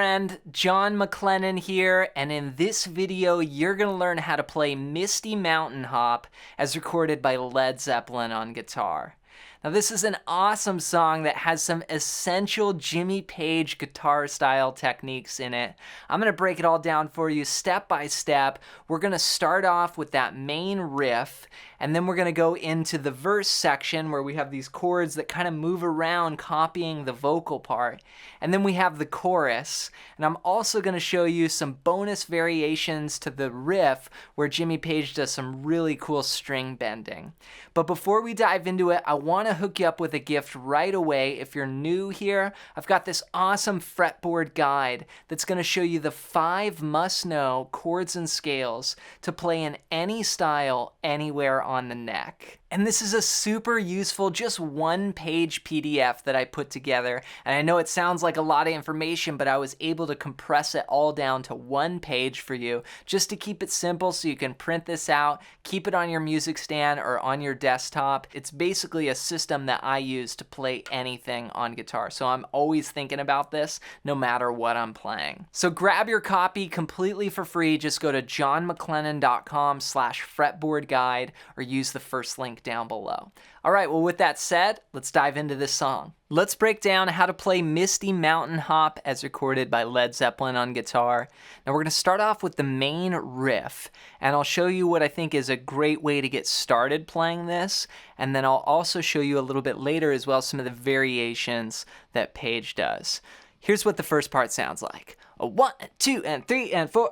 friend, John MacLennan here, and in this video you're going to learn how to play Misty Mountain Hop as recorded by Led Zeppelin on guitar. Now this is an awesome song that has some essential Jimmy Page guitar style techniques in it. I'm going to break it all down for you step by step. We're going to start off with that main riff, and then we're going to go into the verse section where we have these chords that kind of move around copying the vocal part. And then we have the chorus, and I'm also going to show you some bonus variations to the riff where Jimmy Page does some really cool string bending. But before we dive into it, I want to hook you up with a gift right away. If you're new here, I've got this awesome fretboard guide that's going to show you the 5 must-know chords and scales to play in any style, anywhere on the neck. And this is a super useful, just one-page PDF that I put together. And I know it sounds like a lot of information, but I was able to compress it all down to one page for you, just to keep it simple so you can print this out, keep it on your music stand or on your desktop. It's basically a system that I use to play anything on guitar. So I'm always thinking about this, no matter what I'm playing. So grab your copy completely for free. Just go to johnmaclennan.com/fretboardguide or use the first link down below. All right, well, with that said, let's dive into this song. Let's break down how to play Misty Mountain Hop as recorded by Led Zeppelin on guitar. Now we're going to start off with the main riff, and I'll show you what I think is a great way to get started playing this, and then I'll also show you a little bit later as well some of the variations that Page does. Here's what the first part sounds like. A 1, 2, and 3, and 4.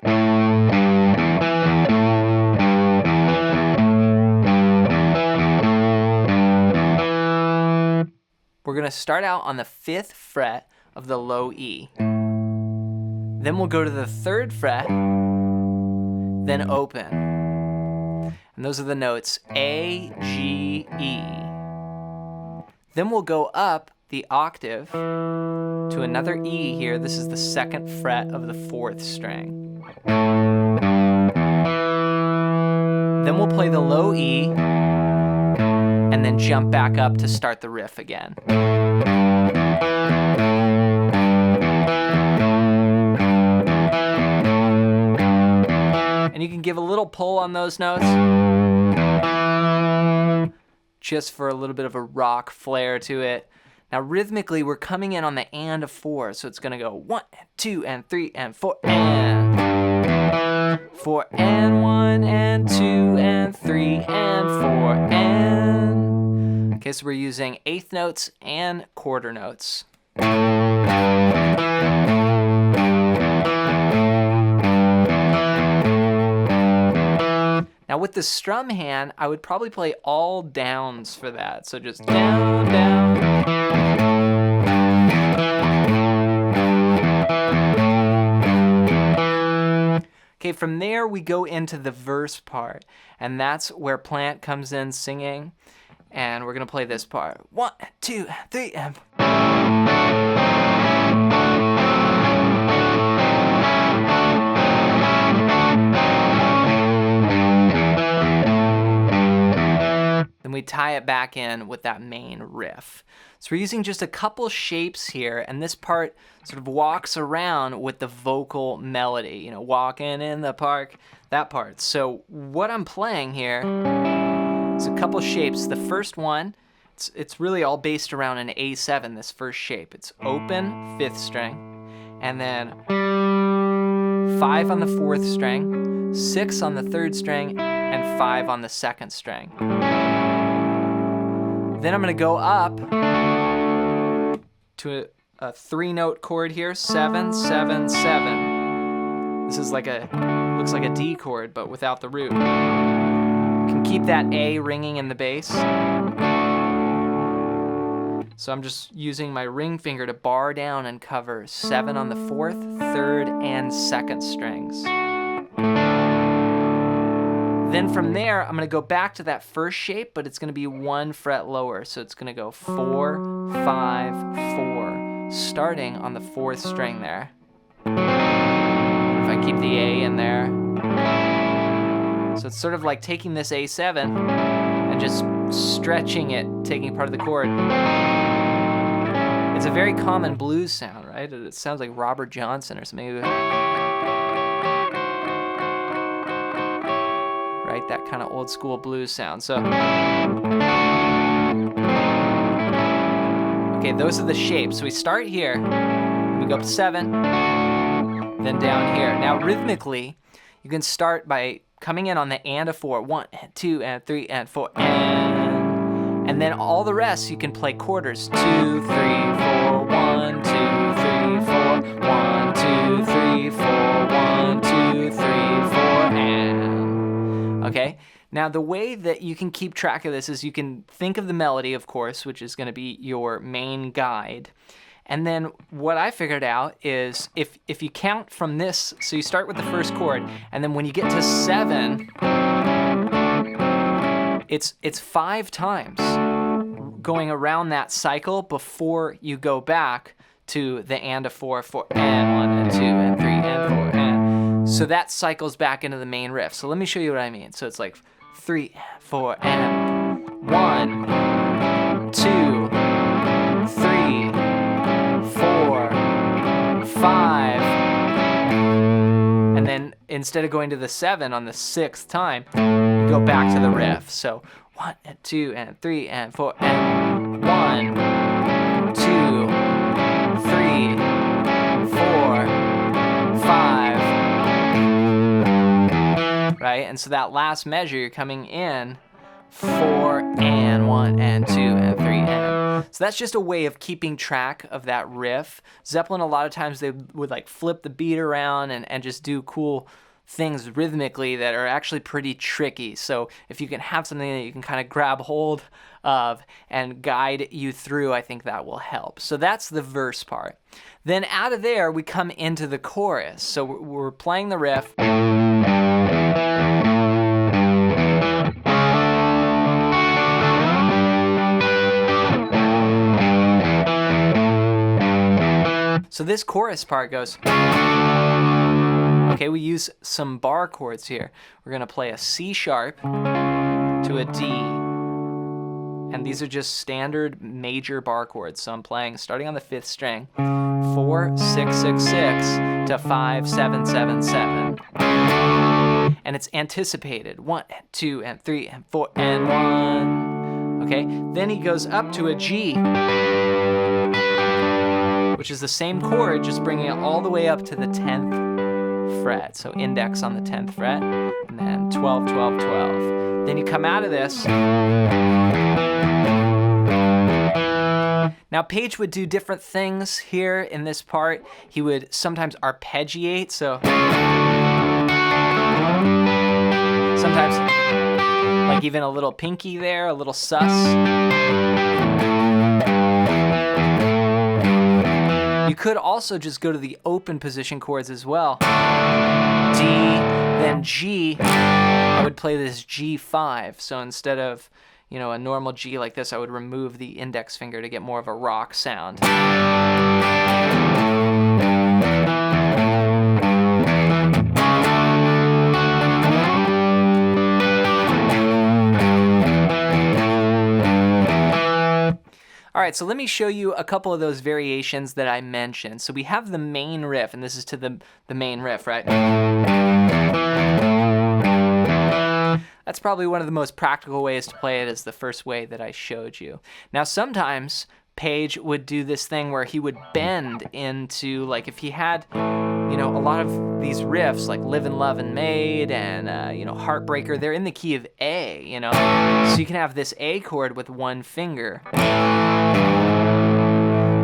We're going to start out on the 5th fret of the low E. Then we'll go to the 3rd fret, then open. And those are the notes A, G, E. Then we'll go up the octave to another E here. This is the 2nd fret of the 4th string. Then we'll play the low E, and then jump back up to start the riff again. And you can give a little pull on those notes, just for a little bit of a rock flair to it. Now rhythmically, we're coming in on the and of 4, so it's gonna go 1, 2, and 3, and 4, and 4, and 1, and 2, and 3, and 4, and. Okay, so we're using 8th notes and quarter notes. Now with the strum hand, I would probably play all downs for that. So just down, down. Okay, from there we go into the verse part, and that's where Plant comes in singing, and we're gonna play this part. 1, 2, 3, and 4. Then we tie it back in with that main riff. So we're using just a couple shapes here, and this part sort of walks around with the vocal melody, you know, walking in the park, that part. So what I'm playing here is a couple shapes. The first one, it's really all based around an A7, this first shape. It's open, 5th string, and then 5 on the 4th string, 6 on the 3rd string, and 5 on the 2nd string. Then I'm going to go up to a 3-note chord here, 7, 7, 7. This is looks like a D chord, but without the root. You can keep that A ringing in the bass. So I'm just using my ring finger to bar down and cover 7 on the 4th, 3rd, and 2nd strings. Then from there, I'm going to go back to that first shape, but it's going to be 1 fret lower. So it's going to go 4, 5, 4, starting on the 4th string there. If I keep the A in there. So it's sort of like taking this A7 and just stretching it, taking part of the chord. It's a very common blues sound, right? right? It sounds like Robert Johnson or something. Right, that kind of old school blues sound. So, okay, those are the shapes. So we start here, we go up to 7, then down here. Now rhythmically, you can start by coming in on the and of 4, 1 and 2 and 3 and 4 and then all the rest you can play quarters. 2, 3, 4, 1, 2, 3, 4, 1, 2, 3, 4, 1, 2, 3, 4 and okay. Now the way that you can keep track of this is you can think of the melody, of course, which is going to be your main guide. And then what I figured out is if you count from this, so you start with the first chord, and then when you get to 7, it's 5 times going around that cycle before you go back to the and of 4, 4 and 1 and 2 and 3 and 4 and. So that cycles back into the main riff. So let me show you what I mean. So it's like 3, 4 and 1, 2, 3, 4, 5, and then instead of going to the 7 on the 6th time, you go back to the riff. So 1 and 2 and 3 and 4 and 1, 2, 3, 4, 5, right? And so that last measure, you're coming in 4 and 1 and 2 and 3 and. So that's just a way of keeping track of that riff. Zeppelin, a lot of times they would like flip the beat around and just do cool things rhythmically that are actually pretty tricky. So if you can have something that you can kind of grab hold of and guide you through, I think that will help. So that's the verse part. Then out of there, we come into the chorus. So we're playing the riff. So this chorus part goes, okay, we use some bar chords here. We're gonna play a C sharp to a D. And these are just standard major bar chords. So I'm playing, starting on the 5th string, 4, 6, 6, 6 to 5, 7, 7, 7. And it's anticipated, 1 and 2 and 3 and 4 and 1. Okay, then he goes up to a G, which is the same chord, just bringing it all the way up to the 10th fret. So index on the 10th fret, and then 12, 12, 12. Then you come out of this. Now Page would do different things here in this part. He would sometimes arpeggiate, so sometimes like even a little pinky there, a little sus. You could also just go to the open position chords as well. D, then G, I would play this G5. So instead of, you know, a normal G like this, I would remove the index finger to get more of a rock sound. All right, so let me show you a couple of those variations that I mentioned. So we have the main riff, and this is to the main riff, right? That's probably one of the most practical ways to play it, is the first way that I showed you. Now, sometimes Page would do this thing where he would bend into, like if he had, you know, a lot of these riffs like Livin', Lovin', Made and, you know, Heartbreaker, they're in the key of A, you know? So you can have this A chord with one finger.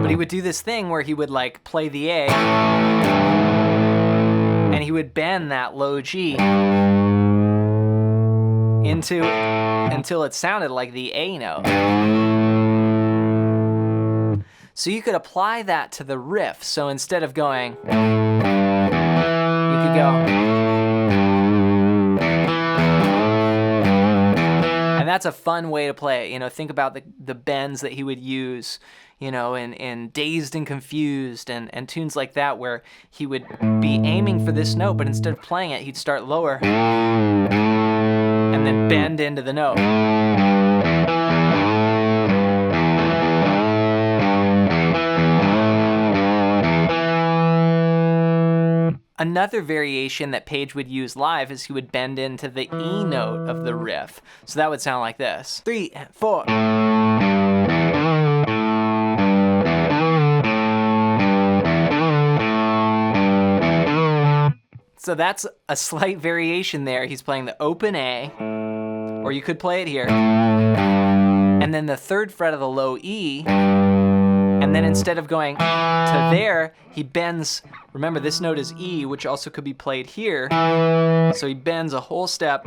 But he would do this thing where he would like play the A and he would bend that low G into until it sounded like the A note. So you could apply that to the riff. So instead of going, you could go. And that's a fun way to play it. You know, think about the bends that he would use, you know, in Dazed and Confused and tunes like that, where he would be aiming for this note, but instead of playing it, he'd start lower and then bend into the note. Another variation that Page would use live is he would bend into the E note of the riff. So that would sound like this. 3 and 4. So that's a slight variation there. He's playing the open A, or you could play it here. And then the 3rd fret of the low E, and then instead of going to there, he bends. Remember, this note is E, which also could be played here. So he bends a whole step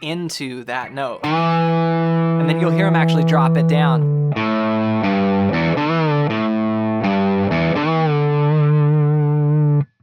into that note. And then you'll hear him actually drop it down.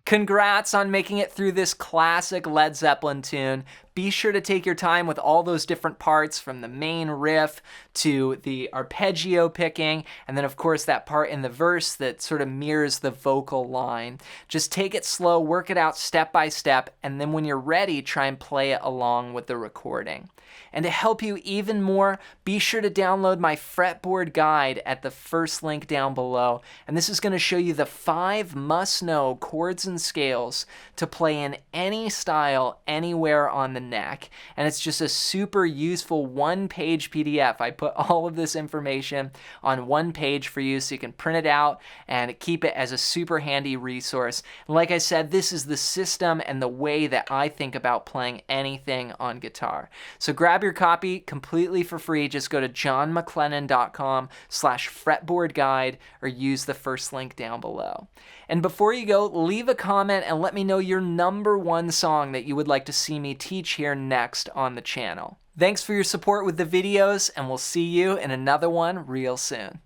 Congrats on making it through this classic Led Zeppelin tune. Be sure to take your time with all those different parts, from the main riff to the arpeggio picking, and then of course that part in the verse that sort of mirrors the vocal line. Just take it slow, work it out step by step, and then when you're ready, try and play it along with the recording. And to help you even more, be sure to download my fretboard guide at the first link down below. And this is going to show you the 5 must-know chords and scales to play in any style, anywhere on the neck. And it's just a super useful one-page PDF. I put all of this information on one page for you so you can print it out and keep it as a super handy resource. And like I said, this is the system and the way that I think about playing anything on guitar. So grab your copy completely for free. Just go to johnmaclennan.com/fretboard guide or use the first link down below. And before you go, leave a comment and let me know your #1 song that you would like to see me teach here next on the channel. Thanks for your support with the videos, and we'll see you in another one real soon.